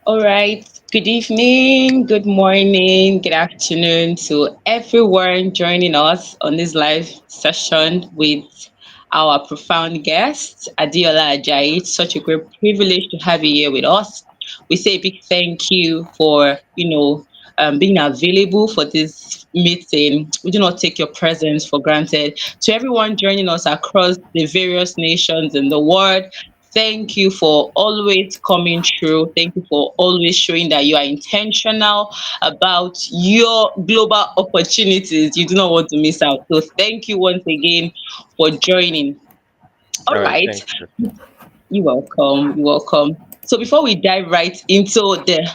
All right. Good evening, good morning, good afternoon to everyone joining us on this live session with our profound guest, Adeola Ajayi. It's such a great privilege to have you here with us. We say a big thank you for, being available for this meeting. We do not take your presence for granted. To everyone joining us across the various nations in the world, thank you for always coming through. Thank you for always showing that you are intentional about your global opportunities. You do not want to miss out. So, thank you once again for joining. All All right, right. thank you. You're welcome. You're welcome. So before we dive right into the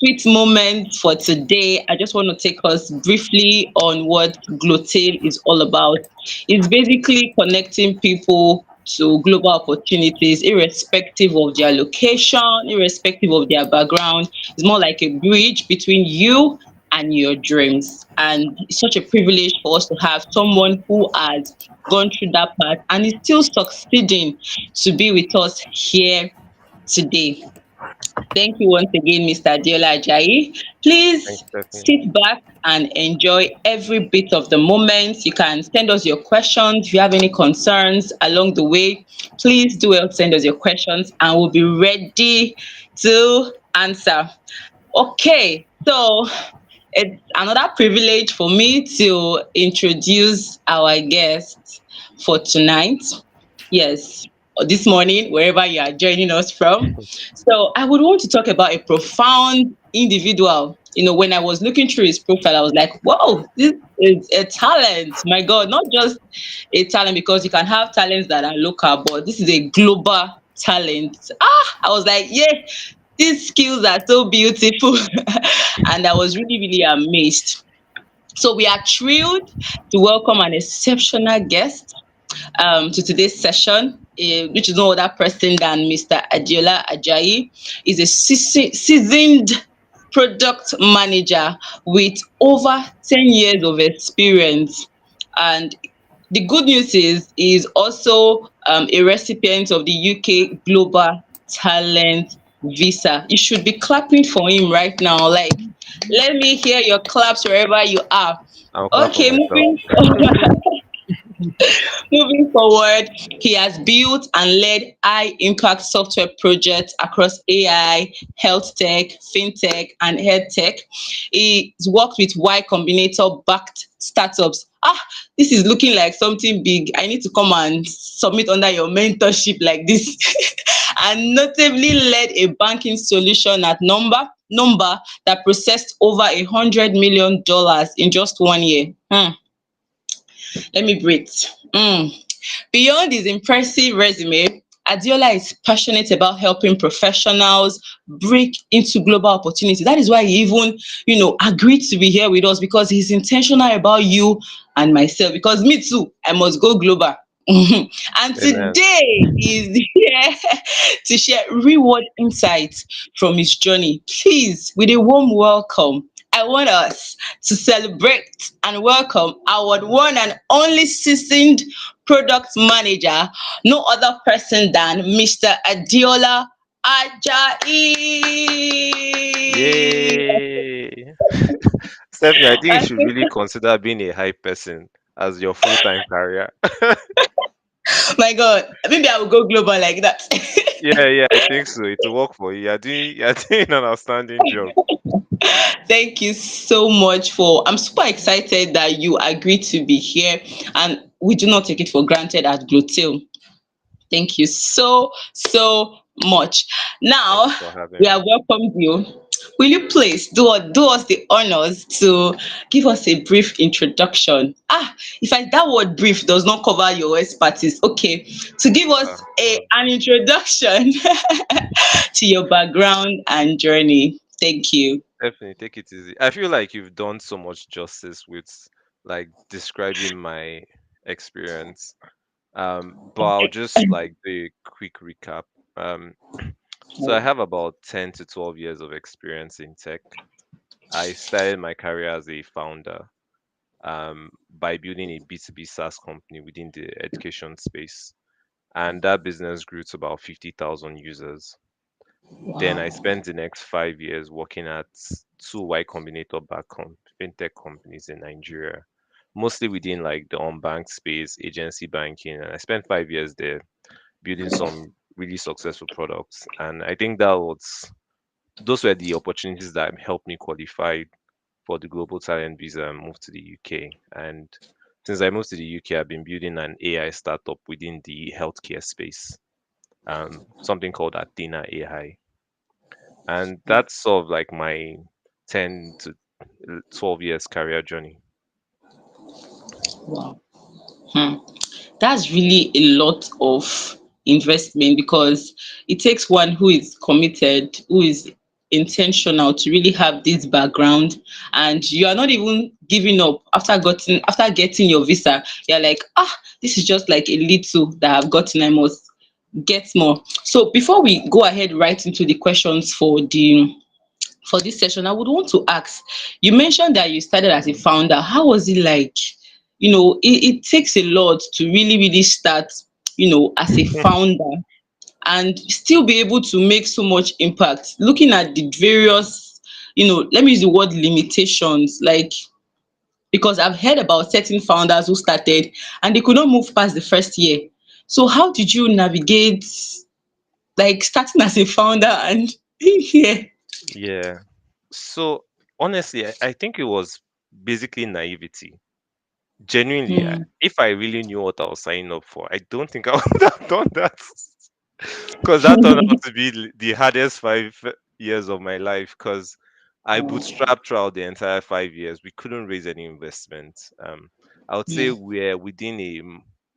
sweet moment for today, I just want to take us briefly on what Glotale is all about. It's basically connecting people to global opportunities, irrespective of their location, irrespective of their background. It's more like a bridge between you and your dreams. And it's such a privilege for us to have someone who has gone through that path and is still succeeding to be with us here today. Thank you once again, Mr. Adeola Ajayi. Thanks, Please Stephanie. sit back and enjoy every bit of the moment. You can send us your questions. If you have any concerns along the way, please do well, send us your questions and we'll be ready to answer. Okay, so it's another privilege for me to introduce our guest for tonight. Yes, this morning, wherever you are joining us from. So, I would want to talk about a profound individual. When I was looking through his profile, I was like, whoa, this is a talent. My God, not just a talent because you can have talents that are local, but this is a global talent. I was like, yeah, these skills are so beautiful. And I was really, really amazed. So we are thrilled to welcome an exceptional guest to today's session, which is no other person than Mr. Adeola Ajayi. He's a seasoned product manager with over 10 years of experience. And the good news is he's also a recipient of the UK Global Talent Visa. You should be clapping for him right now. Like, let me hear your claps wherever you are. I'll clap for Okay, myself. moving forward, he has built and led high impact software projects across AI, health tech, fintech, and health tech. He's worked with Y Combinator backed startups. This is looking like something big. I need to come and submit under your mentorship like this. And notably led a banking solution at number that processed over $100 million in just 1 year. Let me breathe. Mm. Beyond his impressive resume, Adeola is passionate about helping professionals break into global opportunity. That is why he even, agreed to be here with us because he's intentional about you and myself. Because me too, I must go global. And Amen. today is here to share reward insights from his journey. Please, with a warm welcome, I want us to celebrate and welcome our one and only seasoned product manager, no other person than Mr. Adeola Ajayi. Yay! Stephanie, I think you should really consider being a hype person as your full-time career. My God, maybe I will go global like that. Yeah, yeah, I think so. It will work for you. You're doing an outstanding job. Thank you so much I'm super excited that you agreed to be here, and we do not take it for granted at Glotale. Thank you so much. Thank Now you for we having me. have welcomed you. Will you please do us the honors to give us a brief introduction? If that word brief does not cover your expertise, okay, to give us Well, an introduction to your background and journey. Thank you. definitely take it easy. I feel like you've done so much justice with like describing my experience. But I'll just like do a quick recap. Um, so I have about 10 to 12 years of experience in tech. I started my career as a founder by building a B2B SaaS company within the education space. And that business grew to about 50,000 users. Then I Wow. spent the next 5 years working at two Y Combinator back fintech companies in Nigeria, mostly within like the unbanked space, agency banking. And I spent 5 years there building some really successful products. And I think those were the opportunities that helped me qualify for the global talent visa and move to the UK. And since I moved to the UK, I've been building an AI startup within the healthcare space, something called Athena AI. And that's sort of like my 10 to 12 years career journey. Wow. Hmm. That's really a lot of investment because it takes one who is committed, who is intentional to really have this background, and you are not even giving up after getting your visa. You're like, this is just like a little that I've gotten. I must get more. So before we go ahead right into the questions for this session, I would want to ask, you mentioned that you started as a founder. How was it like? It takes a lot to really, really start, as a founder and still be able to make so much impact. Looking at the various, let me use the word limitations, like, because I've heard about certain founders who started and they could not move past the first year. So how did you navigate, like, starting as a founder and being here? Yeah. So honestly, I think it was basically naivety. Genuinely, Mm, if I really knew what I was signing up for, I don't think I would have done that. Because that turned out to be the hardest 5 years of my life. Because I bootstrapped throughout the entire 5 years. We couldn't raise any investment. I would say mm, we're within a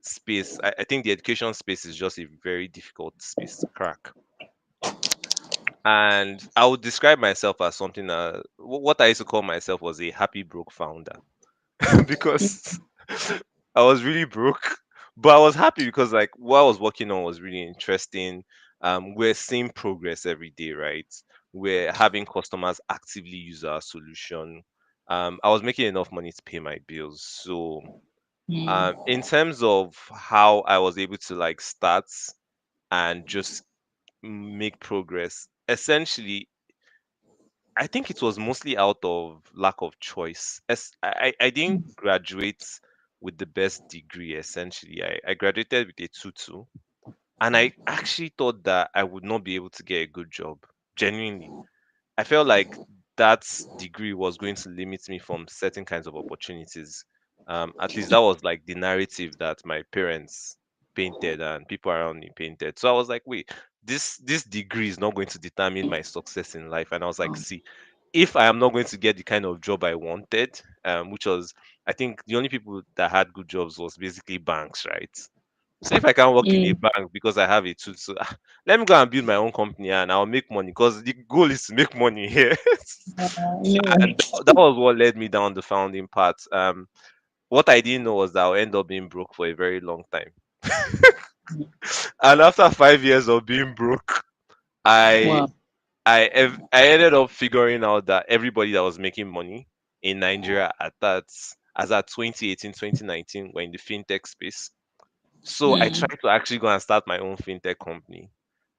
space. I think the education space is just a very difficult space to crack. And I would describe myself as something. What I used to call myself was a happy broke founder because I was really broke, but I was happy because like what I was working on was really interesting. We're seeing progress every day, right? We're having customers actively use our solution. I was making enough money to pay my bills. So, mm, in terms of how I was able to like start and just make progress, essentially I think it was mostly out of lack of choice. I didn't graduate with the best degree, essentially. I graduated with a 2-2, and I actually thought that I would not be able to get a good job. Genuinely. I felt like that degree was going to limit me from certain kinds of opportunities. At least that was like the narrative that my parents painted and people around me painted. So I was like, wait, this degree is not going to determine my success in life. And I was like, see, if I am not going to get the kind of job I wanted, which was, I think the only people that had good jobs was basically banks, right? So if I can work in a mm. bank because I have a tool, so let me go and build my own company and I'll make money because the goal is to make money here. No. And that was what led me down the founding path. What I didn't know was that I'll end up being broke for a very long time. And after 5 years of being broke, I Wow. I ended up figuring out that everybody that was making money in Nigeria at that as at 2018, 2019 were in the fintech space. So I Mm. tried to actually go and start my own fintech company.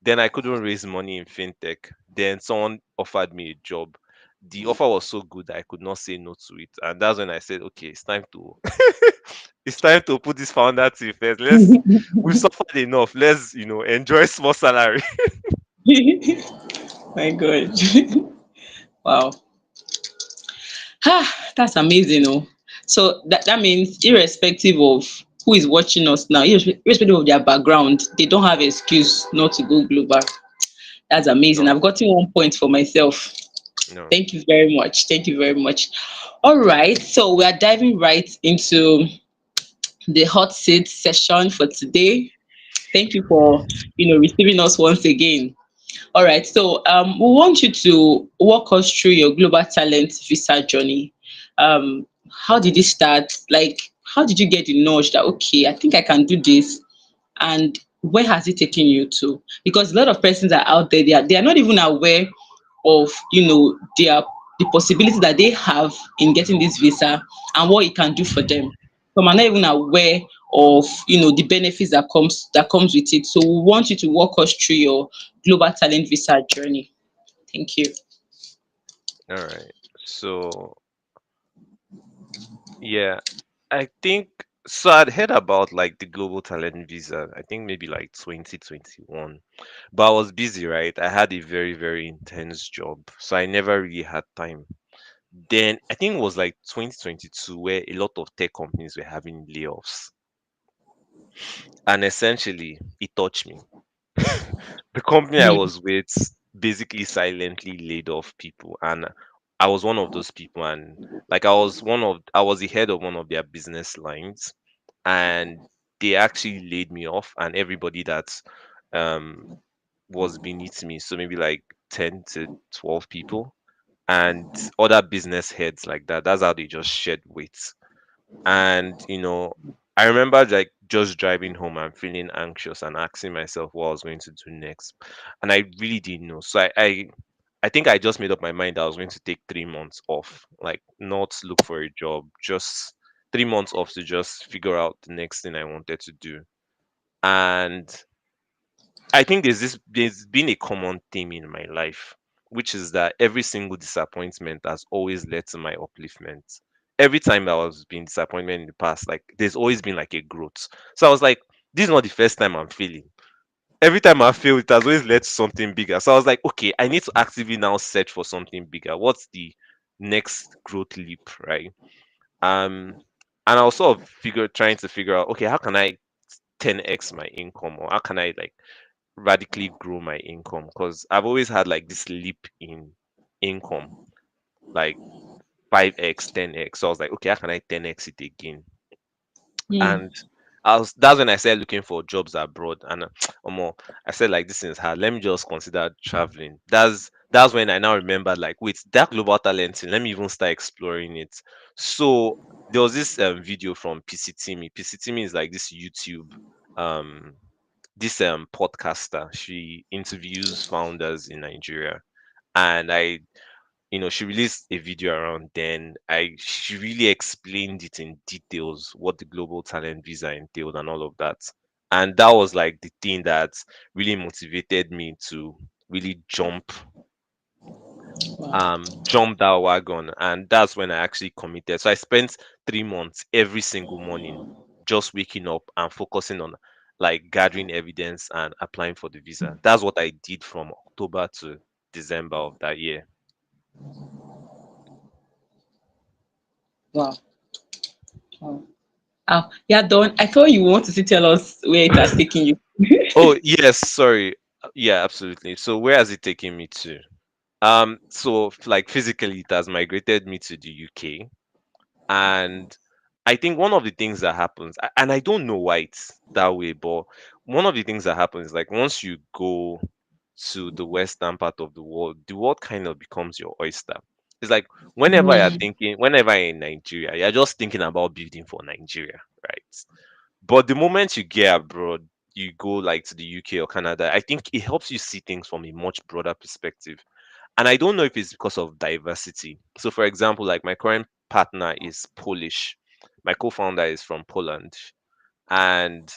Then I couldn't raise money in fintech. Then someone offered me a job. The offer was so good that I could not say no to it. And that's when I said, okay, it's time to it's time to put this founder to first. We've suffered enough. Let's, enjoy small salary. My God. Wow. That's amazing. Oh. So that means irrespective of who is watching us now, irrespective of their background, they don't have excuse not to go global. That's amazing. No, I've gotten 1 point for myself. no. Thank you very much. Thank you very much. All right. So we are diving right into the hot seat session for today. Thank you for receiving us once again. All right, so we want you to walk us through your global talent visa journey. How did it start? Like, how did you get the nudge that okay, I think I can do this, and where has it taken you to? Because a lot of persons are out there, they are not even aware of the possibility that they have in getting this visa and what it can do for them. Some are not even aware of the benefits that comes with it. So we want you to walk us through your global talent visa journey. Thank you. All right. So yeah, I think so. I'd heard about like the global talent visa. I think maybe like 2021, but I was busy, right? I had a very, very intense job, so I never really had time. Then I think it was like 2022 where a lot of tech companies were having layoffs, and essentially it touched me. The company I Hmm. was with basically silently laid off people, and I was one of those people. And like I was the head of one of their business lines, and they actually laid me off, and everybody that um was beneath me, so maybe like 10 to 12 people, and other business heads like that. That's how they just shed weight. And I remember like just driving home and feeling anxious and asking myself what I was going to do next, and I really didn't know. So I think I just made up my mind that I was going to take 3 months off, like not look for a job, just 3 months off to just figure out the next thing I wanted to do. And I think there's been a common theme in my life, which is that every single disappointment has always led to my upliftment. Every time I was being disappointed in the past, like there's always been like a growth. So I was like, this is not the first time I'm failing. Every time I fail, it has always led to something bigger. So I was like, okay, I need to actively now search for something bigger. What's the next growth leap, right? Um, and I was sort of trying to figure out, okay, how can I 10x my income, or how can I like radically grow my income? Because I've always had like this leap in income, like 5x, 10x. So I was like, okay, how can I 10x it again? Hmm. And that's when I started looking for jobs abroad. And more, I said like this is hard. Let me just consider traveling. That's when I now remembered like wait, that global talent thing, let me even start exploring it. So there was this video from PC Timmy. PC Timmy is like this YouTube um podcaster. She interviews founders in Nigeria. And she released a video around then. She really explained it in details what the global talent visa entailed and all of that. And that was like the thing that really motivated me to really Wow. jump that wagon. And that's when I actually committed. So I spent 3 months every single morning just waking up and focusing on like gathering evidence and applying for the visa. That's what I did from October to December of that year. Wow. Wow. Oh, yeah, Don. I thought you wanted to tell us where it has taken you. Oh, yes, sorry. Yeah, absolutely. So where has it taken me to? So like physically, it has migrated me to the UK, and I think one of the things that happens, and I don't know why it's that way, but one of the things that happens, like once you go to the western part of the world kind of becomes your oyster. It's like Hmm. whenever you're in Nigeria, you're just thinking about building for Nigeria, right? But the moment you get abroad, you go like to the UK or Canada, I think it helps you see things from a much broader perspective. And I don't know if it's because of diversity. So, for example, like my current partner is Polish, my co founder is from Poland. And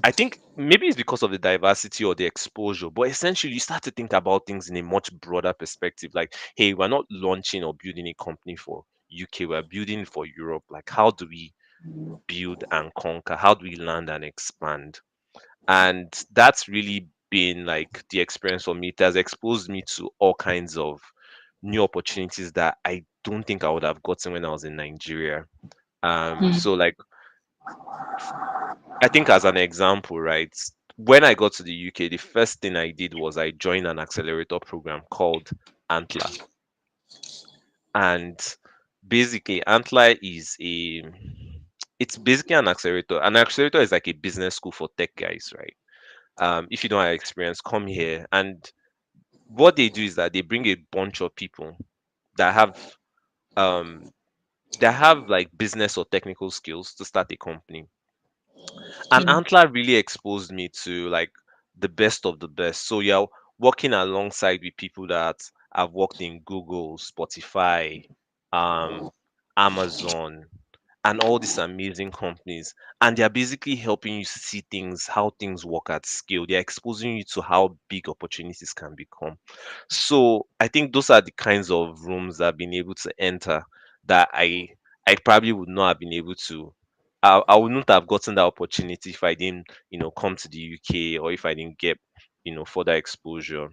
I think maybe it's because of the diversity or the exposure, but essentially you start to think about things in a much broader perspective. Like, hey, we're not launching or building a company for UK, we're building it for Europe. Like, how do we build and conquer? How do we land and expand? And that's really been like the experience for me. It has exposed me to all kinds of new opportunities that I don't think I would have gotten when I was in Nigeria. So like I think as an example, right? When I got to the UK, the first thing I did was I joined an accelerator program called Antler. And basically Antler is a it's basically an accelerator. An accelerator is like a business school for tech guys, right? If you don't have experience, come here. And what they do is that they bring a bunch of people that um have like business or technical skills to start a company. And Hmm. Antler really exposed me to like the best of the best. So you're working alongside with people that have worked in Google, Spotify, um, Amazon, and all these amazing companies, and they're basically helping you see things, how things work at scale. They're exposing you to how big opportunities can become. So I think those are the kinds of rooms that I've been able to enter that I probably would not have been able to. I would not have gotten that opportunity if I didn't, come to the UK, or if I didn't get, further exposure.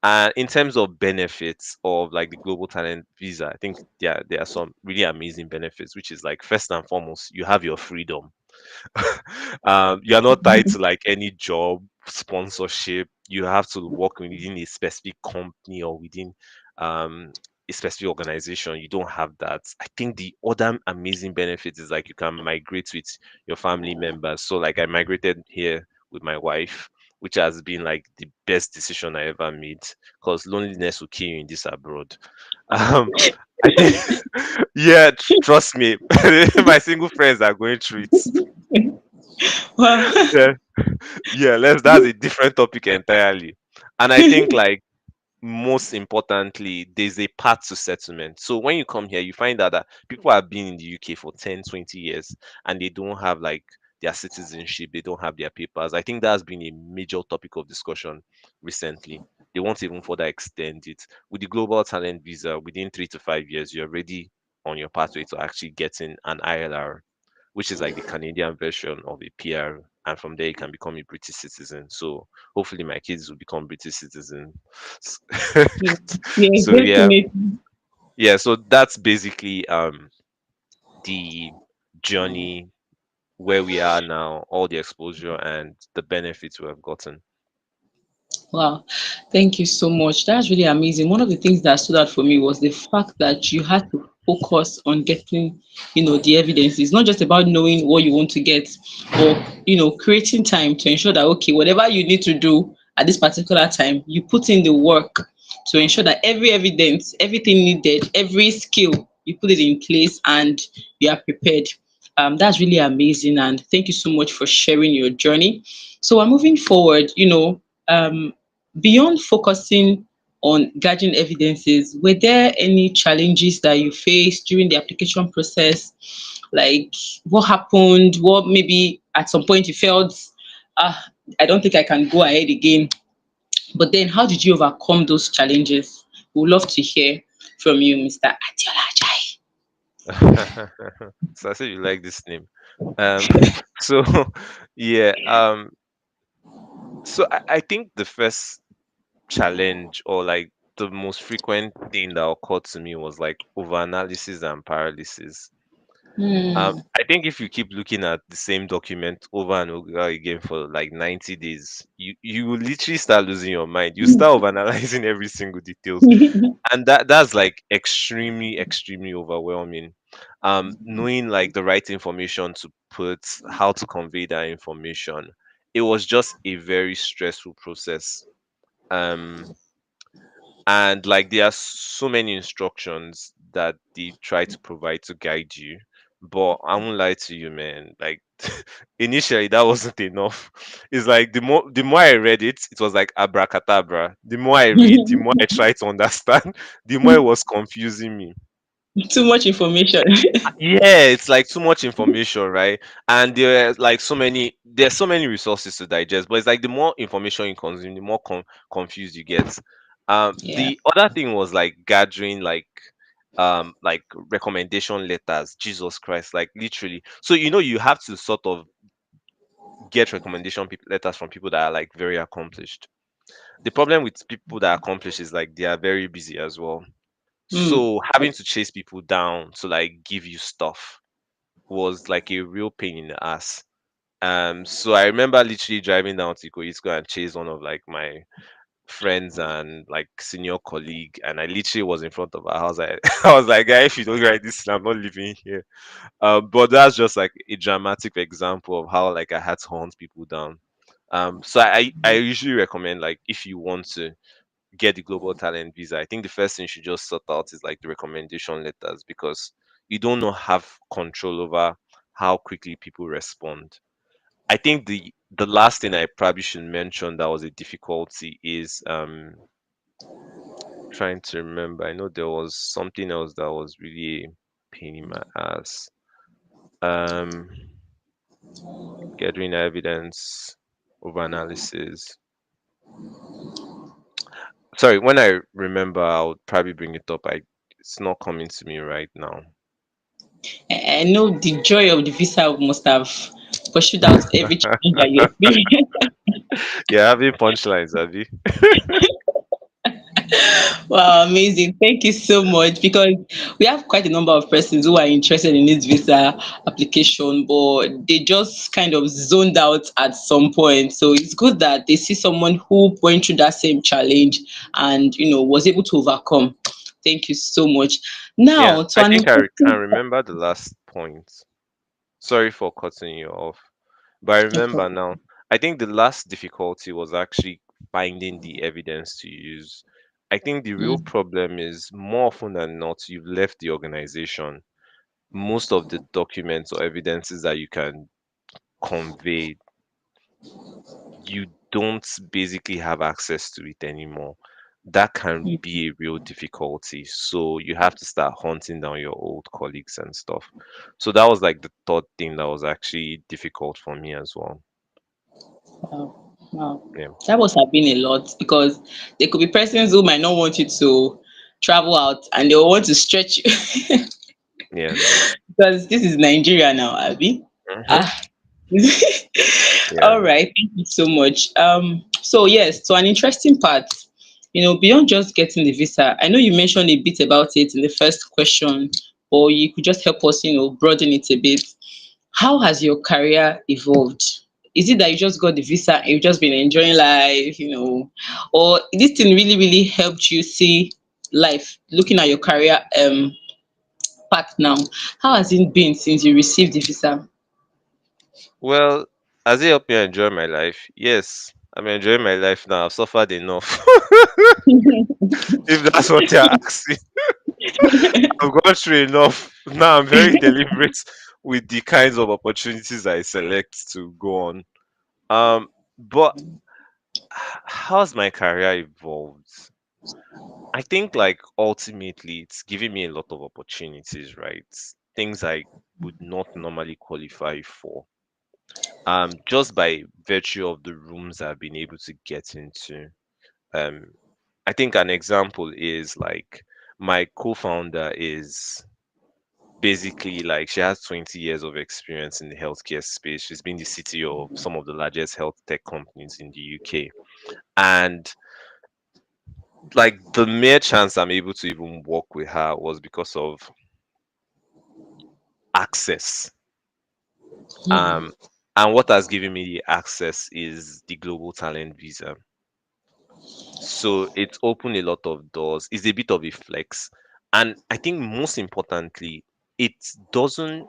And in terms of benefits of like the global talent visa, I think there are some really amazing benefits, which is like first and foremost, you have your freedom. You're not tied to like any job sponsorship. You have to work within a specific company or within um, a specific organization. You don't have that. I think the other amazing benefit is like you can migrate with your family members. So like I migrated here with my wife, which has been like the best decision I ever made, because loneliness will kill you in this abroad. Um, I think, yeah, trust me, my single friends are going through it. Wow. Yeah, yeah, that's a different topic entirely. And I think like most importantly, there's a path to settlement. So when you come here, you find out that people have been in the UK for 10, 20 years and they don't have like their citizenship, they don't have their papers. I think that's been a major topic of discussion recently. They want to even further extend it. With the global talent visa, within 3 to 5 years, you're already on your pathway to actually getting an ILR, which is like the Canadian version of a PR. And from there, you can become a British citizen. So hopefully, my kids will become British citizens. Yeah, yeah, So yeah, definitely. yeah. So that's basically the journey where we are now, all the exposure and the benefits we have gotten. Wow, thank you so much. That's really amazing. One of the things that stood out for me was the fact that you had to focus on getting, the evidence. It's not just about knowing what you want to get, or creating time to ensure that okay, whatever you need to do at this particular time, you put in the work to ensure that every evidence, everything needed, every skill, you put it in place and you are prepared. That's really amazing, and thank you so much for sharing your journey. So we're moving forward. Beyond focusing on gathering evidences, were there any challenges that you faced during the application process? Like what happened? What maybe at some point you felt, ah, I don't think I can go ahead again. But then how did you overcome those challenges? We would love to hear from you, Mr. Adeola Ajayi. So I said you like this name. Um, so yeah, so I think the first challenge, or like the most frequent thing that occurred to me, was like overanalysis and paralysis. Hmm. I think if you keep looking at the same document over and over again for like 90 days, you will literally start losing your mind. You start overanalyzing every single details, and that's like extremely, extremely overwhelming. Knowing like the right information to put, how to convey that information, it was just a very stressful process. Um, and like there are so many instructions that they try to provide to guide you, but I won't lie to you, man, like initially that wasn't enough. It's like the more I read it, it was like abracadabra. The more I read, the more I try to understand, the more it was confusing me. Too much information. Yeah, it's like too much information, right? And there's so many resources to digest, but it's like the more information you consume, the more confused you get. Yeah. The other thing was like gathering like recommendation letters. Jesus Christ, like literally. So you have to sort of get letters from people that are like very accomplished. The problem with people that are accomplished is like they are very busy as well. Hmm. So having to chase people down to like give you stuff was like a real pain in the ass. So I remember literally driving down to Ikoyitsko and chase one of like my friends and like senior colleague, and I literally was in front of her house. I was like, guy, if you don't write this, I'm not living here. But that's just like a dramatic example of how like I had to hunt people down. So I usually recommend, like, if you want to get the global talent visa, I think the first thing you should just sort out is like the recommendation letters, because you don't know have control over how quickly people respond. I think the last thing I probably should mention that was a difficulty is trying to remember. I know there was something else that was really a pain in my ass. Um, gathering evidence, over analysis. Sorry, when I remember, I'll probably bring it up. It's not coming to me right now. I know the joy of the visa must have pursued out every challenge that you experienced. Yeah, having punchlines, Abby. Wow, amazing. Thank you so much because we have quite a number of persons who are interested in this visa application, but they just kind of zoned out at some point. So it's good that they see someone who went through that same challenge and, was able to overcome. Thank you so much. Yeah, Now, to I an think can interesting. remember the last point. Sorry for cutting you off, but I No remember problem. now. I think the last difficulty was actually finding the evidence to use. I think the real Mm, problem is more often than not, you've left the organization. Most of the documents or evidences that you can convey, you don't basically have access to it anymore. That can mm. be a real difficulty. So you have to start hunting down your old colleagues and stuff. So that was like the third thing that was actually difficult for me as well. Wow. Wow. Yeah. That must have been a lot because there could be persons who might not want you to travel out and they will want to stretch you. Yeah. Because this is Nigeria now, Abby. Hmm. Ah. Yeah. All right, thank you so much. So yes, so an interesting part, beyond just getting the visa, I know you mentioned a bit about it in the first question, or you could just help us, broaden it a bit. How has your career evolved? Is it that you just got the visa and you've just been enjoying life, or this thing really, really helped you see life, looking at your career path now? How has it been since you received the visa? Well, has it helped me enjoy my life? Yes. I'm enjoying my life now. I've suffered enough. If that's what you're asking, I've gone through enough. Now I'm very deliberate with the kinds of opportunities I select to go on. But how's my career evolved? I think like ultimately it's giving me a lot of opportunities, right? Things I would not normally qualify for. Just by virtue of the rooms I've been able to get into. Um, I think an example is like my co-founder is basically like she has 20 years of experience in the healthcare space. She's been the CTO of some of the largest health tech companies in the UK. And like the mere chance I'm able to even work with her was because of access. Um, and what has given me the access is the global talent visa. So it's opened a lot of doors. It's a bit of a flex. And I think most importantly, it doesn't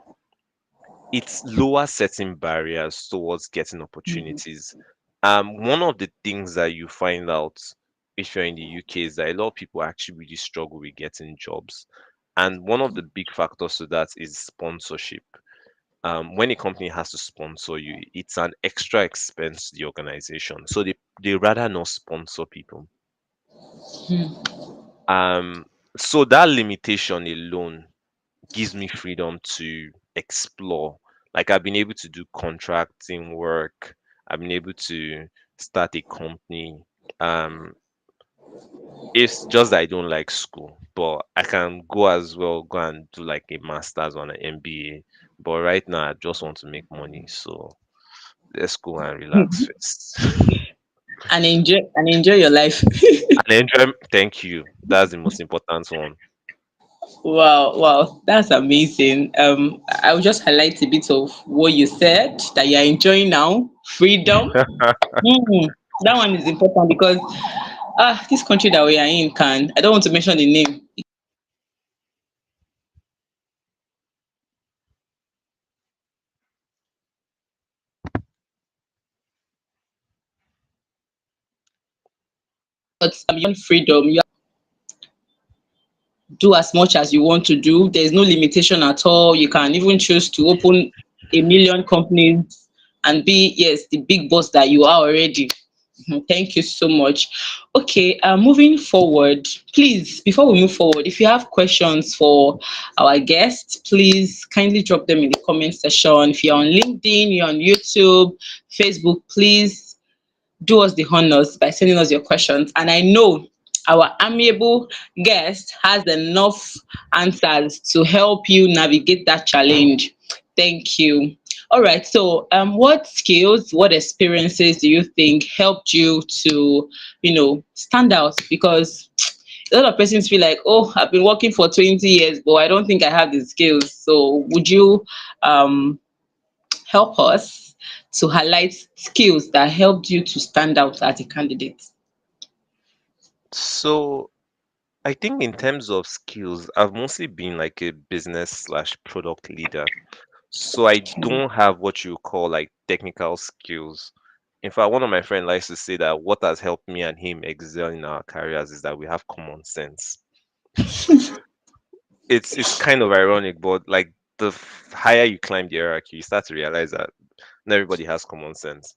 it's lower setting barriers towards getting opportunities. One of the things that you find out if you're in the UK is that a lot of people actually really struggle with getting jobs. And one of the big factors to that is sponsorship. When a company has to sponsor you, it's an extra expense to the organization. So they rather not sponsor people. Um, so that limitation alone gives me freedom to explore. Like I've been able to do contracting work. I've been able to start a company. Um, it's just that I don't like school, but I can go as well, go and do like a master's or an MBA. But right now, I just want to make money, so let's go and relax first. And enjoy your life. And enjoy. Thank you. That's the most important one. Wow, wow, that's amazing. I will just highlight a bit of what you said that you are enjoying now. Freedom. Mm, that one is important because this country that we are in can, I don't want to mention the name, but beyond freedom, you do as much as you want to do. There's no limitation at all. You can even choose to open a million companies and be, yes, the big boss that you are already. Thank you so much. Okay, moving forward, please, before we move forward, if you have questions for our guests, please kindly drop them in the comment section. If you're on LinkedIn, you're on YouTube, Facebook, please do us the honors by sending us your questions. And I know our amiable guest has enough answers to help you navigate that challenge. Thank you. All right. So, what skills, what experiences do you think helped you to, stand out? Because a lot of persons feel like, oh, I've been working for 20 years, but I don't think I have the skills. So, would you um, help us to highlight skills that helped you to stand out as a candidate? So I think in terms of skills, I've mostly been like a business slash product leader. So I Okay. don't have what you call like technical skills. In fact, one of my friends likes to say that what has helped me and him excel in our careers is that we have common sense. It's kind of ironic, but like higher you climb the hierarchy, you start to realize that not everybody has common sense.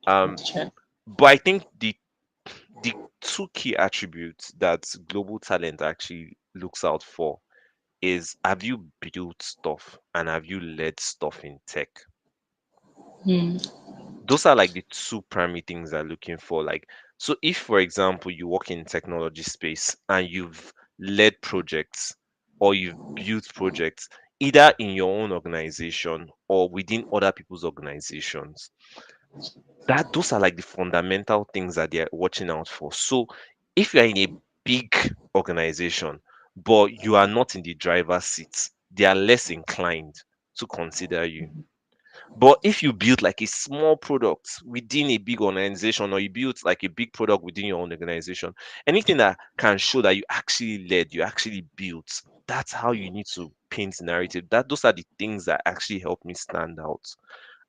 Um, Sure. but I think the two key attributes that global talent actually looks out for is, have you built stuff and have you led stuff in tech? Hmm. Those are like the two primary things they're looking for. Like, so if for example you work in technology space and you've led projects or you've built projects either in your own organization or within other people's organizations, that those are like the fundamental things that they're watching out for. So if you're in a big organization but you are not in the driver's seat, they are less inclined to consider you. But if you build like a small product within a big organization, or you build like a big product within your own organization, anything that can show that you actually led, you actually built, that's how you need to paint the narrative. That those are the things that actually help me stand out.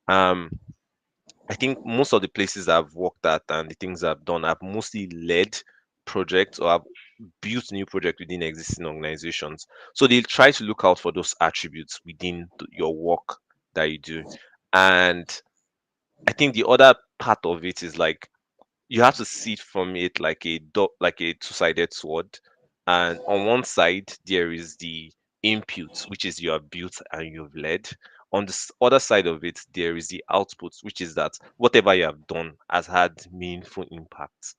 Um, I think most of the places I've worked at and the things I've done, I've mostly led projects or I've built new projects within existing organizations. So they try to look out for those attributes within your work that you do. And I think the other part of it is like you have to see it from it like like a two-sided sword. And on one side there is the input, which is you have built and you've led. On the other side of it, there is the output, which is that whatever you have done has had meaningful impact.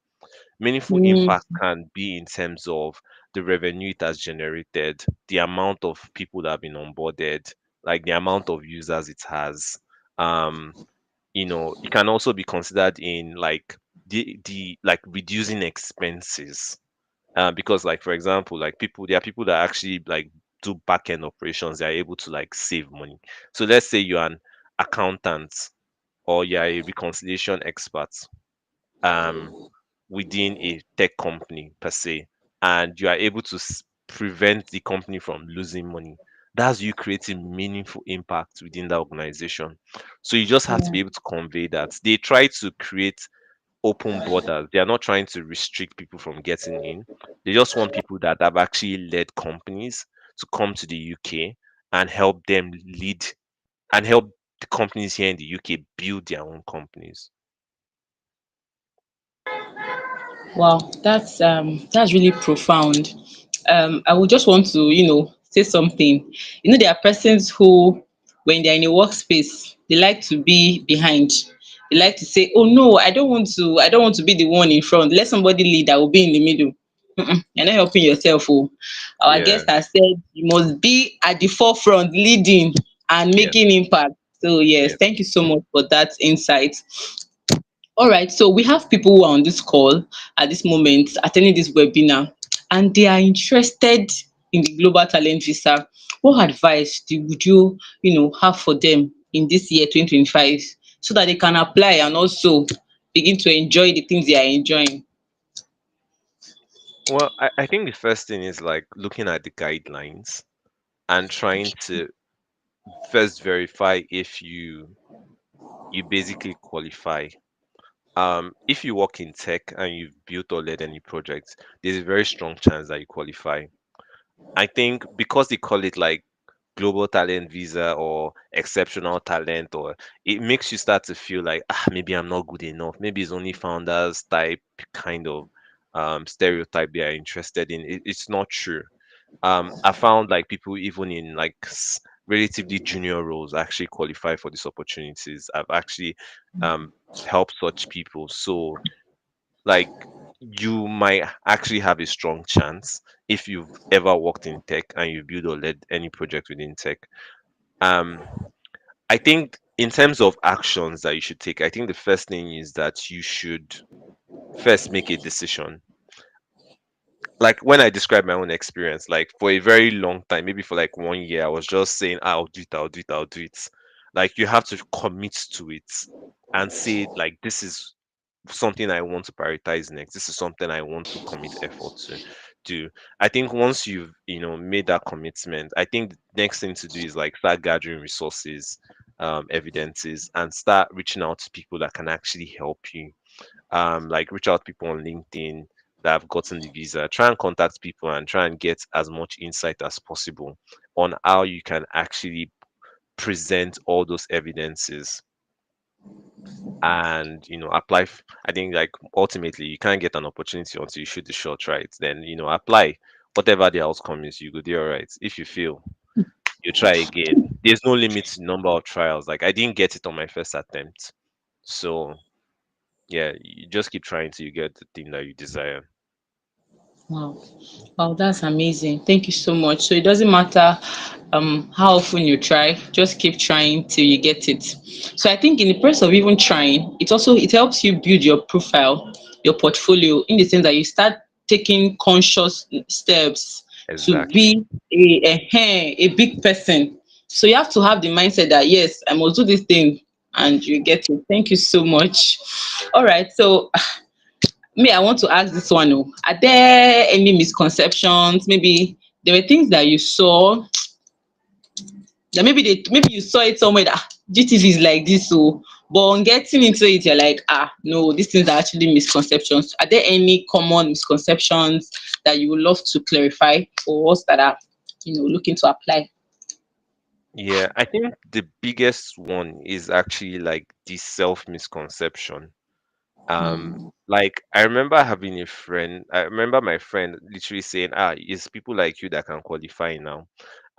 Meaningful Hmm. impact can be in terms of the revenue it has generated, the amount of people that have been onboarded, like the amount of users it has. Um, it can also be considered in like the like reducing expenses. Because like for example, like there are people that actually like do back end operations, they are able to like save money. So let's say you're an accountant or you're a reconciliation expert. Um, Within a tech company per se, and you are able to prevent the company from losing money. That's you creating meaningful impact within the organization. So you just have to be Yeah. able to convey that. They try to create open borders. They are not trying to restrict people from getting in. They just want people that have actually led companies to come to the UK and help them lead and help the companies here in the UK build their own companies. Wow, that's really profound. I would just want to, say something. There are persons who, when they're in a workspace, they like to be behind. They like to say, "Oh no, I don't want to be the one in front. Let somebody lead. I will be in the middle." You're not helping yourself. Oh, our Yeah, guest has said you must be at the forefront, leading and yeah, making impact. So yeah. yes, thank you so much for that insight. All right, so we have people who are on this call at this moment attending this webinar, and they are interested in the global talent visa. What advice would you, have for them in this year 2025 so that they can apply and also begin to enjoy the things they are enjoying? Well, I think the first thing is like looking at the guidelines and trying to first verify if you basically qualify. If you work in tech and you've built or led any projects, there's a very strong chance that you qualify. I think because they call it like global talent visa or exceptional talent, or it makes you start to feel like, maybe I'm not good enough. Maybe it's only founders type kind of stereotype they are interested in. It's not true. I found like people even in like relatively junior roles actually qualify for these opportunities. I've actually um, helped such people. So like you might actually have a strong chance if you've ever worked in tech and you build or led any project within tech. Um, I think in terms of actions that you should take, I think the first thing is that you should first make a decision. Like when I describe my own experience, like for a very long time, maybe for like 1 year, I was just saying, I'll do it, I'll do it, I'll do it. Like you have to commit to it and say, like, this is something I want to prioritize next. This is something I want to commit effort to do. I think once you've, made that commitment, I think the next thing to do is like start gathering resources, evidences, and start reaching out to people that can actually help you. Like reach out to people on LinkedIn that have gotten the visa. Try and contact people and try and get as much insight as possible on how you can actually present all those evidences and apply. I think like ultimately you can't get an opportunity until you shoot the shot, right? Then apply. Whatever the outcome is, you go do all right. If you fail, you try again. There's no limit to number of trials. Like I didn't get it on my first attempt, so yeah, you just keep trying till you get the thing that you desire. Wow. Wow, that's amazing. Thank you so much. So it doesn't matter how often you try, just keep trying till you get it. So I think in the process of even trying, it helps you build your profile, your portfolio, in the sense that you start taking conscious steps to Exactly. be a big person. So you have to have the mindset that yes, I must do this thing and you get it. Thank you so much. All right. So me, I want to ask this one. Oh, are there any misconceptions? Maybe there were things that you saw that maybe you saw it somewhere that GTV is like this. So, but on getting into it, you're like, no, these things are actually misconceptions. Are there any common misconceptions that you would love to clarify for us that are, looking to apply? Yeah, I think the biggest one is actually like the self misconception. Hmm. Like I remember having a friend, I remember my friend literally saying, it's people like you that can qualify now.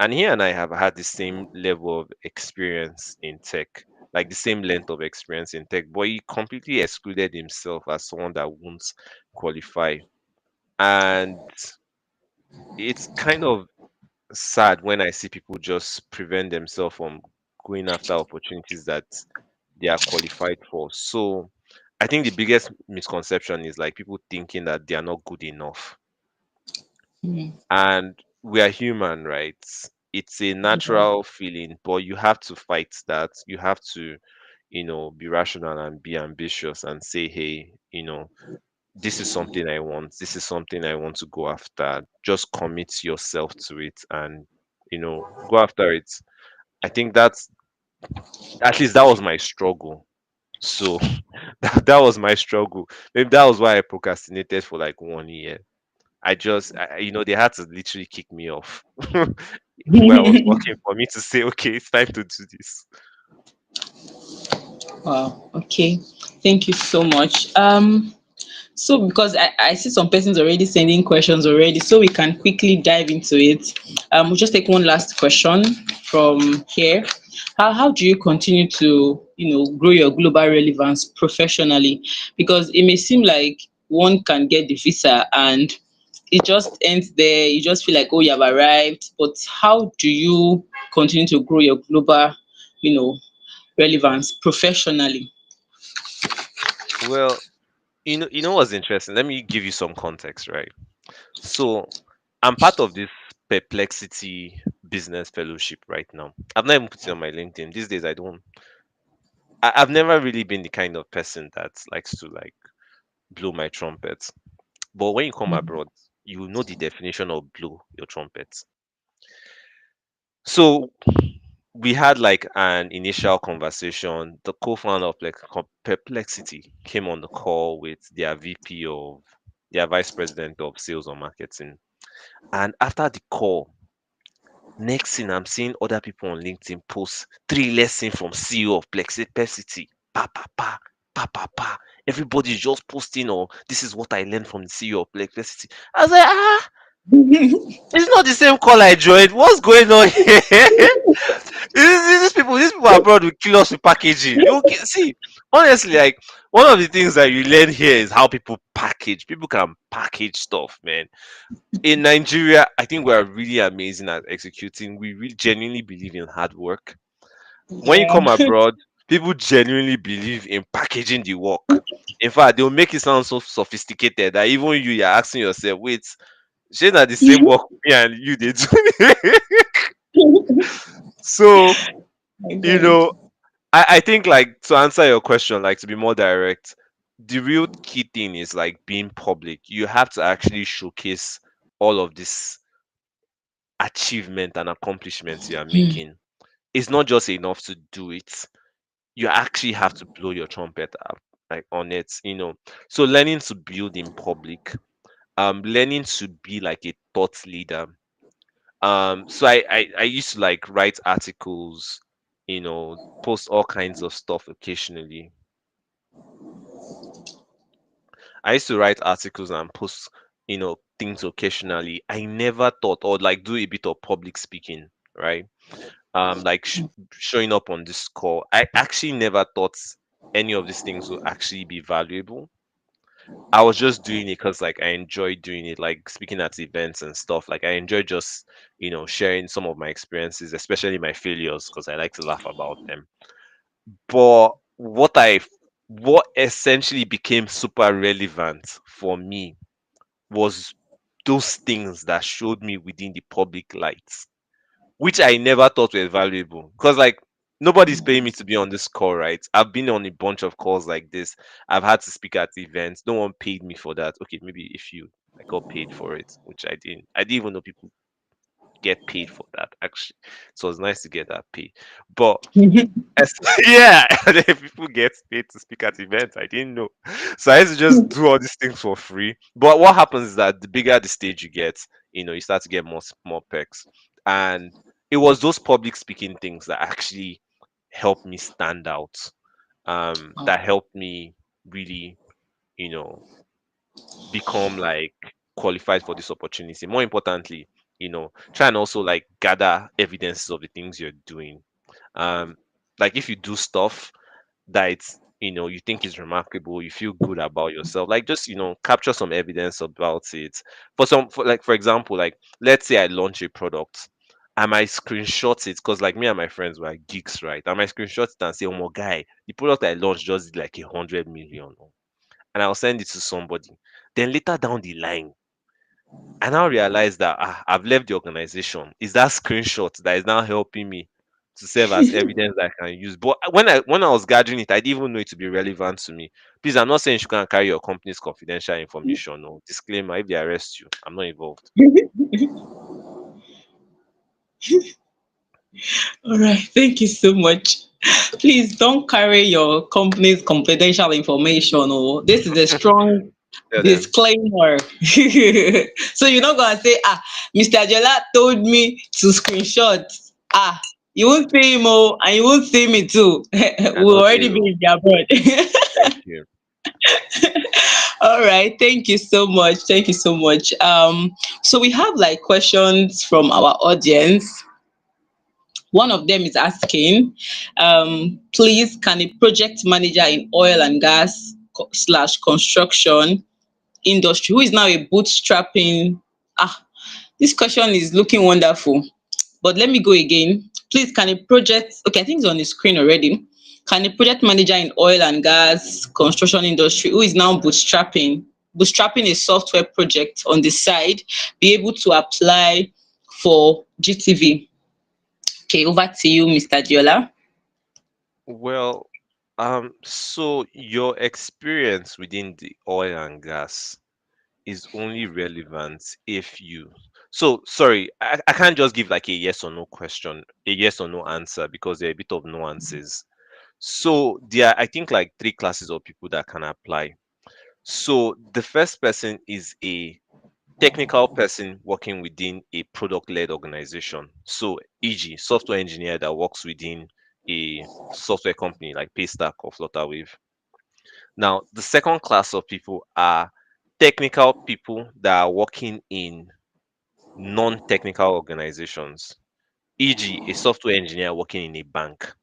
And he and I have had the same level of experience in tech, like the same length of experience in tech, but he completely excluded himself as someone that won't qualify. And it's kind of sad when I see people just prevent themselves from going after opportunities that they are qualified for. So I think the biggest misconception is like people thinking that they are not good enough. Hmm. And we are human, right? It's a natural feeling, but you have to fight that. You have to, be rational and be ambitious and say, hey, this is something I want. This is something I want to go after. Just commit yourself to it and, go after it. I think that's at least that was my struggle. So that was my struggle. Maybe that was why I procrastinated for like 1 year. They had to literally kick me off where I was working for me to say, okay, it's time to do this. Wow. Okay. Thank you so much. So because I see some persons already sending questions already, so we can quickly dive into it. We'll just take one last question from here. How do you continue to grow your global relevance professionally? Because it may seem like one can get the visa and it just ends there. You just feel like, oh, you have arrived. But how do you continue to grow your global, you know, relevance professionally? Well, you know what's interesting? Let me give you some context, right? So I'm part of this perplexity business fellowship right now. I've not even put it on my LinkedIn. These days I've never really been the kind of person that likes to like blow my trumpet. But when you come abroad, you know the definition of blow your trumpet. So we had like an initial conversation. The co-founder of like Perplexity came on the call with their VP of their vice president of sales or marketing. And after the call, Next thing I'm seeing other people on LinkedIn post 3 lessons from CEO of Plexipacity. Pa pa pa pa pa pa. Everybody's just posting, oh, this is what I learned from the CEO of Plexipacity. I was like, ah, it's not the same call I joined. What's going on here? These people abroad will kill us with packaging. Okay, see, honestly, like one of the things that you learn here is how people package. People can package stuff, man. In Nigeria, I think we are really amazing at executing. We really genuinely believe in hard work. When you Yeah. come abroad, people genuinely believe in packaging the work. In fact, they'll make it sound so sophisticated that even you're asking yourself, wait, shey na the same work me and you dey do? So, My you God. know, I think like to answer your question, like to be more direct, the real key thing is like being public. You have to actually showcase all of this achievement and accomplishments you are Hmm. making. It's not just enough to do it. You actually have to blow your trumpet up like on it, you know. So learning to build in public, learning to be like a thought leader. So I used to like write articles, you know, post all kinds of stuff occasionally. I used to write articles and post, you know, things occasionally. I never thought or like do a bit of public speaking, right? Like showing up on this call. I actually never thought any of these things would actually be valuable. I was just doing it because like I enjoy doing it, like speaking at events and stuff. Like I enjoy just, you know, sharing some of my experiences, especially my failures, because I like to laugh about them. But what essentially became super relevant for me was those things that showed me within the public light, which I never thought were valuable. Because like nobody's paying me to be on this call, right? I've been on a bunch of calls like this. I've had to speak at events. No one paid me for that. Okay, maybe if you I got paid for it, which I didn't. I didn't even know people get paid for that actually. So it's nice to get that pay. But Yes, yeah, people get paid to speak at events. I didn't know. So I used to just do all these things for free. But what happens is that the bigger the stage you get, you know, you start to get more perks. And it was those public speaking things that actually helped me stand out. That helped me really, you know, become like qualified for this opportunity. More importantly, you know, try and also like gather evidences of the things you're doing. Um, like if you do stuff that it's, you know, you think is remarkable, you feel good about yourself, like just, you know, capture some evidence about it. For example, like let's say I launch a product, I might screenshot it because like me and my friends were geeks, right? I might screenshot it and say, oh my guy, the product I launched just did like 100 million, and I'll send it to somebody. Then later down the line, I now realize that I've left the organization. Is that screenshot that is now helping me to serve as evidence that I can use? But when I was gathering it, I didn't even know it to be relevant to me. Please, I'm not saying you can carry your company's confidential information. No disclaimer. If they arrest you, I'm not involved. All right. Thank you so much. Please don't carry your company's confidential information. Oh, this is a strong Tell them. disclaimer. So you're not gonna say, Mr. Adeola told me to screenshot. You won't see him, oh, and you won't see me too. I We'll know they already be will. in their abroad. Thank you. All right. Thank you so much. Thank you so much. So we have like questions from our audience. One of them is asking, please, can a project manager in oil and gas slash construction industry who is now a bootstrapping, this question is looking wonderful, but let me go again. Please, can a project, okay, I think it's on the screen already. Can a project manager in oil and gas construction industry who is now bootstrapping a software project on the side, be able to apply for GTV? Okay, over to you, Mr. Diola. Well, so your experience within the oil and gas is only relevant if you so sorry, I can't just give like a yes or no question, a yes or no answer, because there are a bit of nuances. So there are, I think, like three classes of people that can apply. So the first person is a technical person working within a product-led organization. So, e.g., software engineer that works within a software company like Paystack or Flutterwave. Now, the second class of people are technical people that are working in non-technical organizations, e.g., a software engineer working in a bank.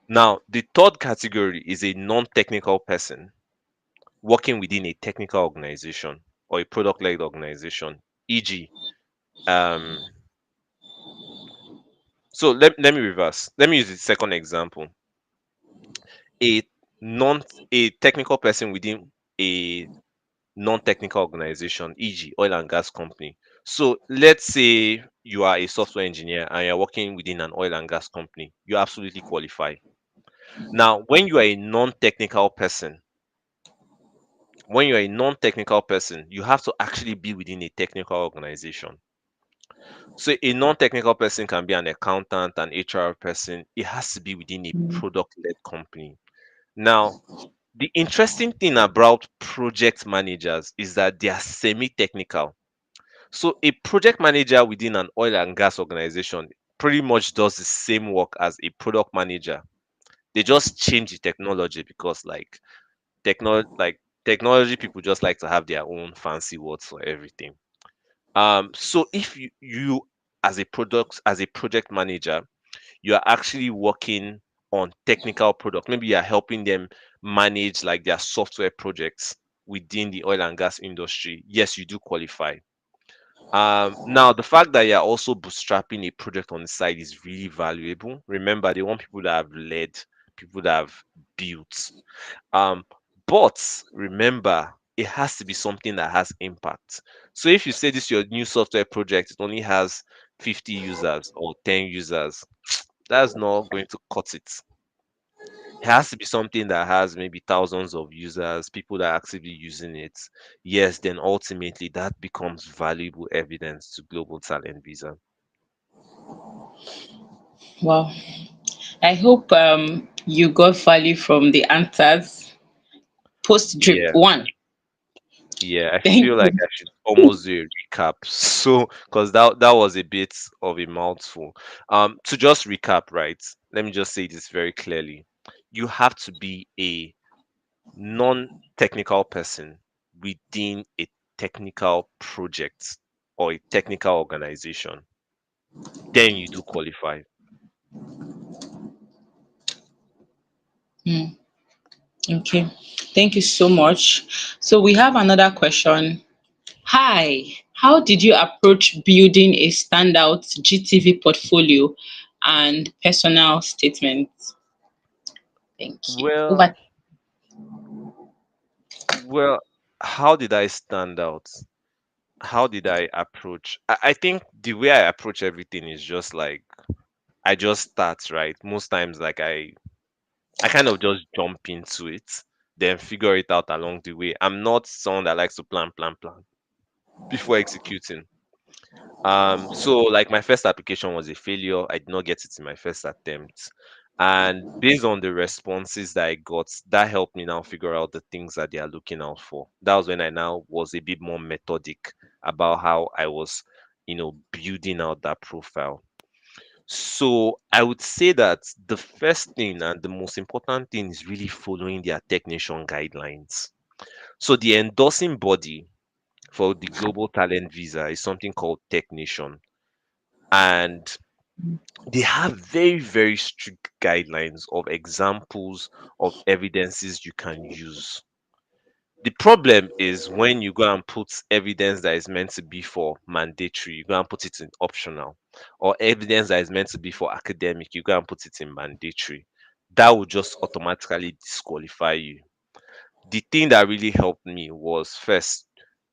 Now, the third category is a non-technical person working within a technical organization or a product-led organization, e.g., um, so let me reverse. Let me use the second example. A non a technical person within a non-technical organization, e.g., oil and gas company. So let's say you are a software engineer and you're working within an oil and gas company. You absolutely qualify. Now, when you're a non-technical person, you have to actually be within a technical organization. So a non-technical person can be an accountant, an HR person. It has to be within a Mm. product-led company. Now, the interesting thing about project managers is that they are semi-technical. So a project manager within an oil and gas organization pretty much does the same work as a product manager. They just change the technology because technology people just like to have their own fancy words for everything. So if you as a project manager, you are actually working on technical product. Maybe you are helping them manage like their software projects within the oil and gas industry. Yes, you do qualify. Now the fact that you're also bootstrapping a project on the side is really valuable. Remember, they want people that have led, people that have built. Um, but remember, it has to be something that has impact. So if you say this your new software project, it only has 50 users or 10 users, that's not going to cut it. It has to be something that has maybe thousands of users, people that are actively using it. Yes, then ultimately that becomes valuable evidence to global talent visa. Wow. I hope you got value from the answers. Post drip Yeah, one. yeah. I Thank feel like you. I should almost do a recap. So, because that was a bit of a mouthful. To just recap, right? Let me just say this very clearly. You have to be a non-technical person within a technical project or a technical organization, then you do qualify. Hmm. Okay. Thank you so much. So we have another question. Hi, how did you approach building a standout GTV portfolio and personal statement? Thank you. Well, Over. well, how did I stand out? How did I approach? I think the way I approach everything is just like I just start, right? Most times, like I kind of just jump into it, then figure it out along the way. I'm not someone that likes to plan before executing. So like my first application was a failure. I did not get it in my first attempt. And based on the responses that I got, that helped me now figure out the things that they are looking out for. That was when I now was a bit more methodic about how I was, building out that profile. So I would say that the first thing and the most important thing is really following their technician guidelines. So the endorsing body for the global talent visa is something called technician, and they have very very strict guidelines of examples of evidences you can use. The problem is when you go and put evidence that is meant to be for mandatory, you go and put it in optional, or evidence that is meant to be for academic, you go and put it in mandatory. That will just automatically disqualify you. The thing that really helped me was first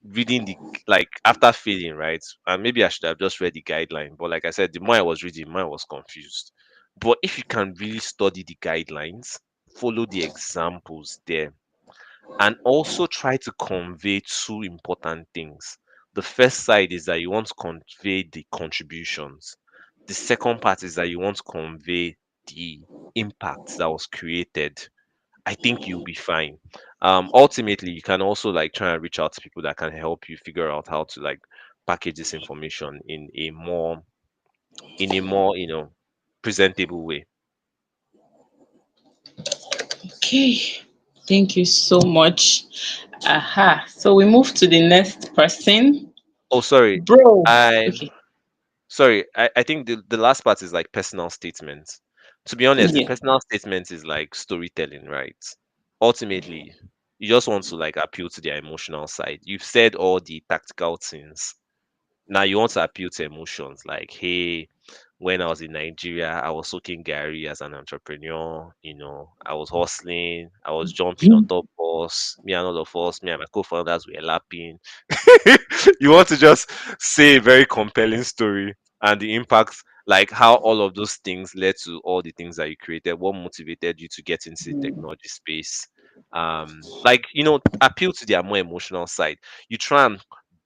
reading the like after failing, right? And maybe I should have just read the guideline, but like I said, the more I was reading, the more I was confused. But if you can really study the guidelines, follow the examples there, and also try to convey two important things. The first side is that you want to convey the contributions. The second part is that you want to convey the impact that was created. I think you'll be fine. Ultimately, you can also like try and reach out to people that can help you figure out how to like package this information in a more, presentable way. Okay. Thank you so much. Aha. So we move to the next person. Oh, sorry. Bro. I Okay. Sorry, I think the last part is like personal statements. To be honest, the Yeah. personal statement is like storytelling, right? Ultimately, you just want to like appeal to their emotional side. You've said all the tactical things. Now you want to appeal to emotions like, hey, when I was in Nigeria, I was soaking Gary as an entrepreneur. I was hustling, I was jumping on top bus. Me and all of us, me and my co-founders were lapping. You want to just say a very compelling story and the impact, like how all of those things led to all the things that you created, what motivated you to get into the technology space. Like, appeal to their more emotional side. You try and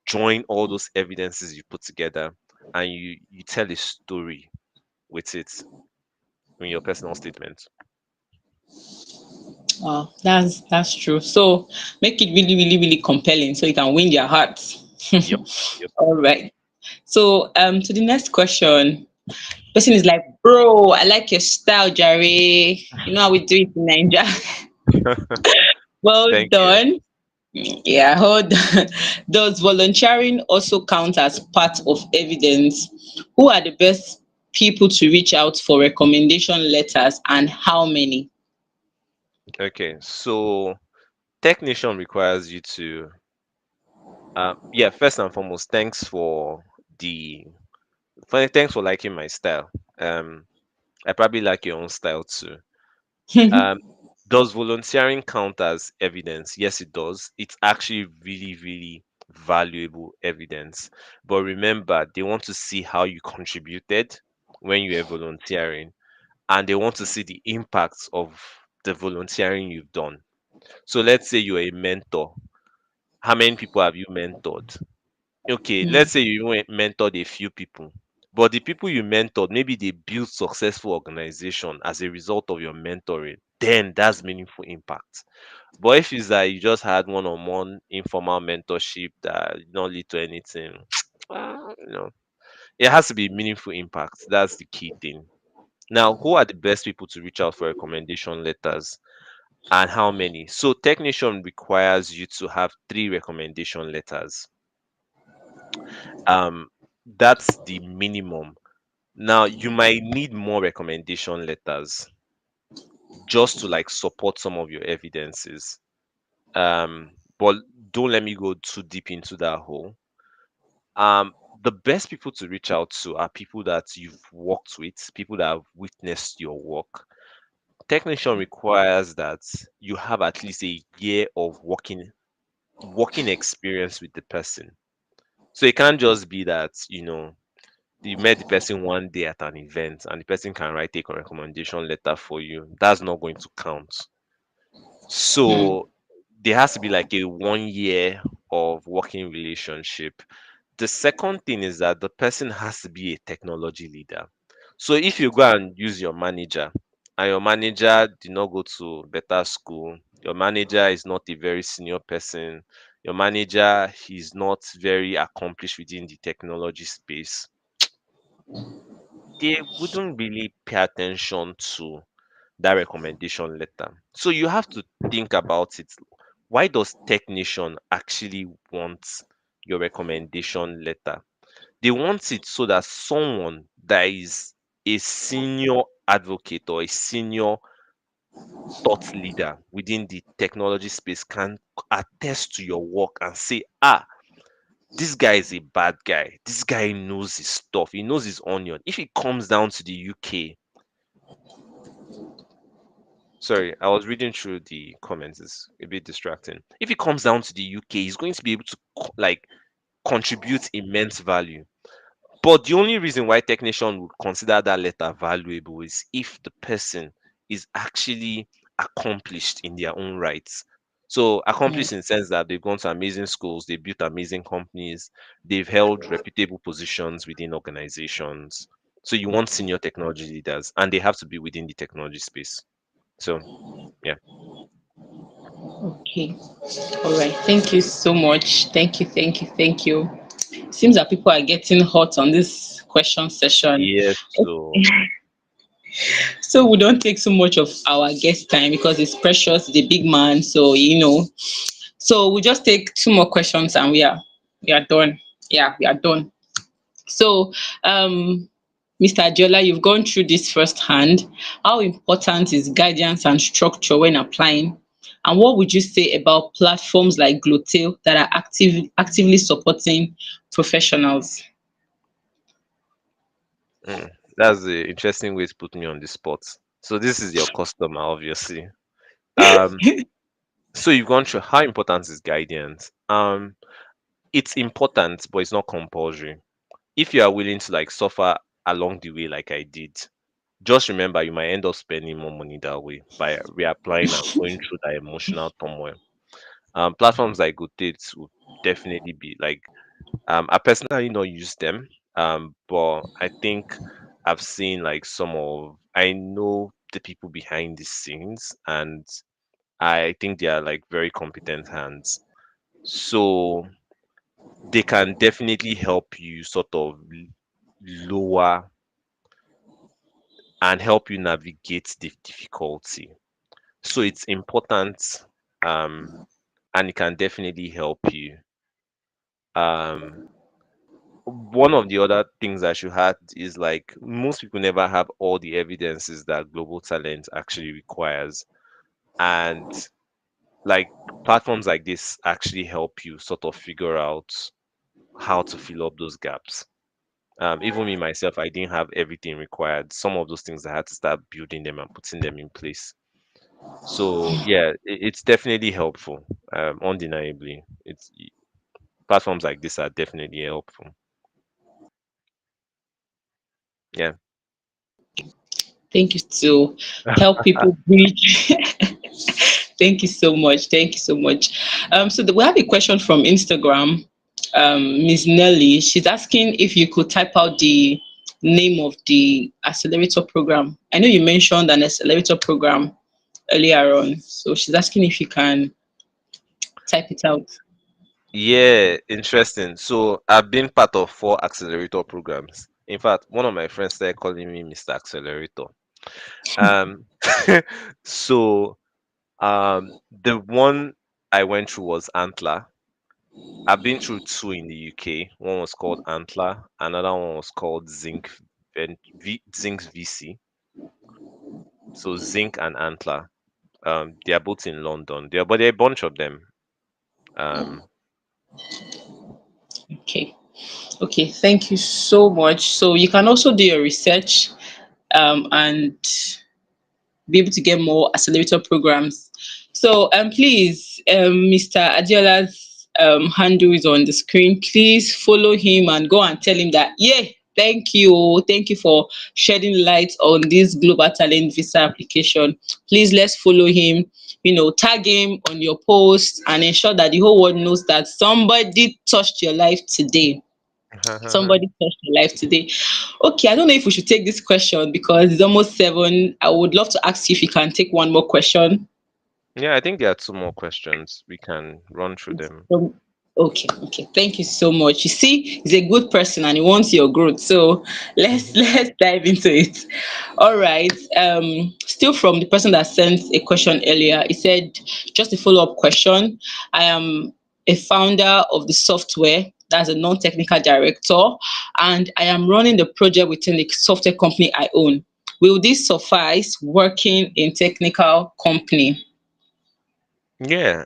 join all those evidences you put together and you tell a story with it in your personal statement. Oh, that's true. So make it really, really, really compelling so you can win their hearts. Yep. Yep. All right. So to the next question. Person is like, bro, I like your style, Jare. You know how we do it in Nigeria. Well Thank you. done. Yeah, hold on. Does volunteering also count as part of evidence? Who are the best people to reach out for recommendation letters and how many? Okay, so technician requires you to yeah, first and foremost, the thanks for liking my style. I probably like your own style too. Um, does volunteering count as evidence? Yes, it does. It's actually really, really valuable evidence. But remember, they want to see how you contributed when you were volunteering, and they want to see the impacts of the volunteering you've done. So let's say you're a mentor. How many people have you mentored? Okay, let's say you even mentored a few people, but the people you mentored, maybe they built successful organization as a result of your mentoring, then that's meaningful impact. But if it's that you just had one-on-one informal mentorship that did not lead to anything, it has to be meaningful impact. That's the key thing. Now, who are the best people to reach out for recommendation letters and how many? So technician requires you to have 3 recommendation letters. Um, that's the minimum. Now, you might need more recommendation letters just to like support some of your evidences. But don't let me go too deep into that hole. The best people to reach out to are people that you've worked with, people that have witnessed your work. Technician requires that you have at least a year of working experience with the person. So it can't just be that, you met the person one day at an event and the person can write a recommendation letter for you. That's not going to count. Hmm. So there has to be like a 1 year of working relationship. The second thing is that the person has to be a technology leader. So if you go and use your manager and your manager did not go to better school, your manager is not a very senior person, your manager is not very accomplished within the technology space, they wouldn't really pay attention to that recommendation letter. So you have to think about it. Why does technician actually want your recommendation letter? They want it so that someone that is a senior advocate or a senior thought leader within the technology space can attest to your work and say, this guy is a bad guy. This guy knows his stuff. He knows his onion. If he comes down to the UK, sorry, I was reading through the comments. It's a bit distracting. If he comes down to the UK, he's going to be able to like contribute immense value. But the only reason why technician would consider that letter valuable is if the person is actually accomplished in their own rights. So Hmm. accomplished in the sense that they've gone to amazing schools, they've built amazing companies, they've held reputable positions within organizations. So you want senior technology leaders, and they have to be within the technology space. So yeah. Okay. All right. Thank you so much. Thank you. Thank you. Thank you. Seems that people are getting hot on this question session. Yes. So So we don't take so much of our guest time because it's precious, the big man. So so we just take two more questions and we are done. Yeah, we are done. So Mr. Adeola, you've gone through this firsthand. How important is guidance and structure when applying? And what would you say about platforms like Glotale that are actively supporting professionals? mm, that's the interesting way to put me on the spot. So this is your customer, obviously. Um, so you've gone through how important is guidance. It's important, but it's not compulsory. If you are willing to like suffer along the way, like I did, just remember you might end up spending more money that way by reapplying and going through that emotional turmoil. Platforms like Good Dates would definitely be like I personally not use them, but I think I've seen like I know the people behind the scenes, and I think they are like very competent hands. So they can definitely help you sort of lower and help you navigate the difficulty. So it's important, um, and it can definitely help you. Um, One of the other things I should add is like most people never have all the evidences that global talent actually requires. And like platforms like this actually help you sort of figure out how to fill up those gaps. Even me myself, I didn't have everything required. Some of those things I had to start building them and putting them in place. So yeah, it's definitely helpful. Undeniably, platforms like this are definitely helpful. Yeah. Thank you to help people reach. Thank you so much. Thank you so much. We have a question from Instagram. Miss Nelly, she's asking if you could type out the name of the accelerator program. I know you mentioned an accelerator program earlier on, so she's asking if you can type it out. Yeah, interesting. So I've been part of 4 accelerator programs. In fact, one of my friends started calling me Mr. Accelerator. Um, so the one I went through was Antler. I've been through two in the UK. One was called Antler, another one was called Zinc VC. So Zinc and Antler. They are both in London. There are a bunch of them. Um, Okay. Okay. Thank you so much. So you can also do your research and be able to get more accelerator programs. So please, Mr. Adiola's handle is on the screen. Please follow him and go and tell him that, yeah, thank you for shedding light on this global talent visa application. Please let's follow him. Tag him on your post and ensure that the whole world knows that somebody touched your life today. Somebody touched your life today. Okay, I don't know if we should take this question because it's almost 7. I would love to ask you if you can take one more question. yeah, I think there are two more questions. We can run through them. Um, okay, okay. Thank you so much. You see, he's a good person and he wants your growth. So let's Mhm. let's dive into it. All right. Still from the person that sent a question earlier, he said, just a follow-up question. I am a founder of the software. That's a non-technical director, and I am running the project within the software company I own. Will this suffice working in technical company? Yeah,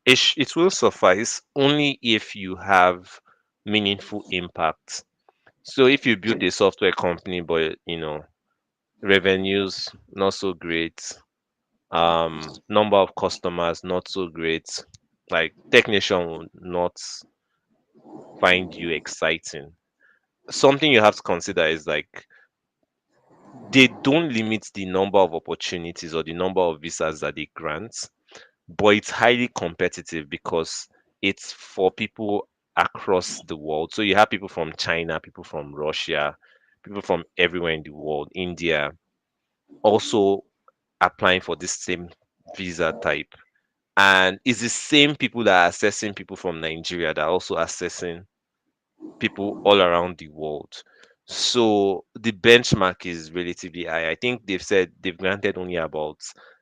it will suffice only if you have meaningful impact. So if you build a software company, but revenues not so great, number of customers not so great, like technician will not find you exciting. Something you have to consider is like they don't limit the number of opportunities or the number of visas that they grant, but it's highly competitive because it's for people across the world. So you have people from China, people from Russia, people from everywhere in the world, India. Also, applying for this same visa type. And it's the same people that are assessing people from Nigeria that are also assessing people all around the world. So the benchmark is relatively high. I think they've said they've granted only about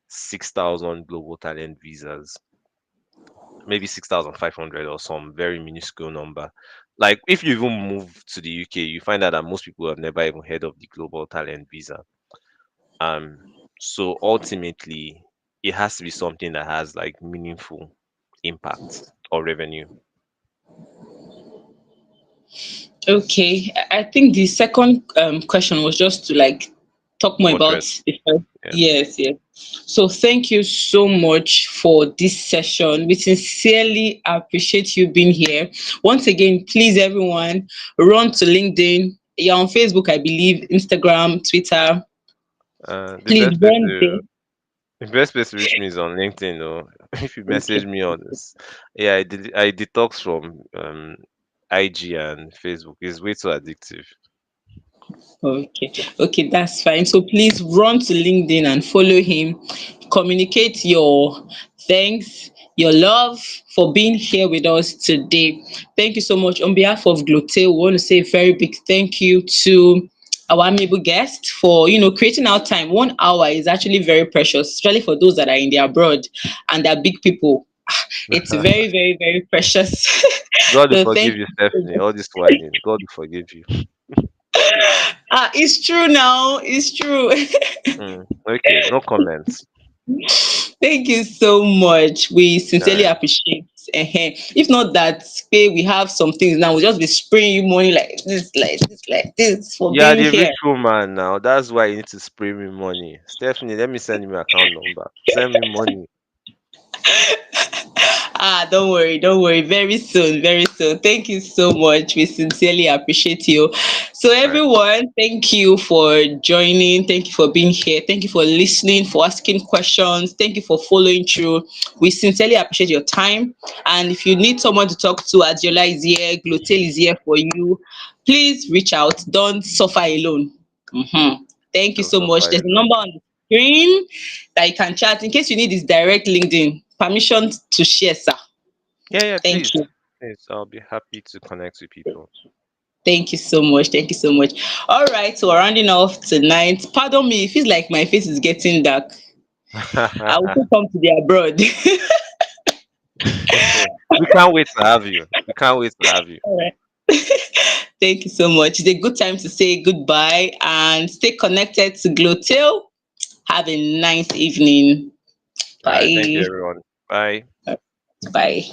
6,000 global talent visas, maybe 6,500 or some very minuscule number. Like if you even move to the UK, you find out that most people have never even heard of the global talent visa. Um, so ultimately, it has to be something that has like meaningful impact or revenue. Okay, I think the second question was just to like talk more about Buttress. the first. Yeah. Yes, yes. So thank you so much for this session. We sincerely appreciate you being here. Once again, please everyone run to LinkedIn. You're on Facebook, I believe, Instagram, Twitter. The Please best place run there. to the best place to reach me is on LinkedIn. Though, if you message Okay. me on this, yeah, I detox from IG and Facebook. It's way too addictive. Okay, okay, that's fine. So please run to LinkedIn and follow him. Communicate your thanks, your love for being here with us today. Thank you so much. On behalf of Glotale, we want to say a very big thank you to our amiable guest for creating our time. 1 hour is actually very precious, especially for those that are in the abroad and they're big people. It's very, very, very precious. God will So forgive thank you, you. Stephanie. All this whining, God will forgive you. It's true now. It's true. Okay, no comments. Thank you so much. We All sincerely right. appreciate. If not that, okay, we have some things now. We'll just be spraying you money like this, like this, like this for Yeah, being the here. rich woman now. That's why you need to spray me money. Stephanie, let me send you my account number. Send me money. Don't worry, don't worry. Very soon, very soon. Thank you so much. We sincerely appreciate you. So, All right. everyone, thank you for joining. Thank you for being here. Thank you for listening, for asking questions. Thank you for following through. We sincerely appreciate your time. And if you need someone to talk to, Adeola is here, Glotale is here for you. Please reach out. Don't suffer alone. Thank you Don't so suffer much. There's a number alone. on the screen that you can chat in case you need his direct LinkedIn. Permission to share, sir. Yeah, yeah, Thank please. you. Please, I'll be happy to connect with people. Thank you so much. Thank you so much. All right, so we're rounding off tonight. Pardon me, it feels like my face is getting dark. I will still come to the abroad. We can't wait to have you. We can't wait to have you. All right. Thank you so much. It's a good time to say goodbye and stay connected to Glotale. Have a nice evening. All right. Thank you, Bye. everyone. Bye. Bye.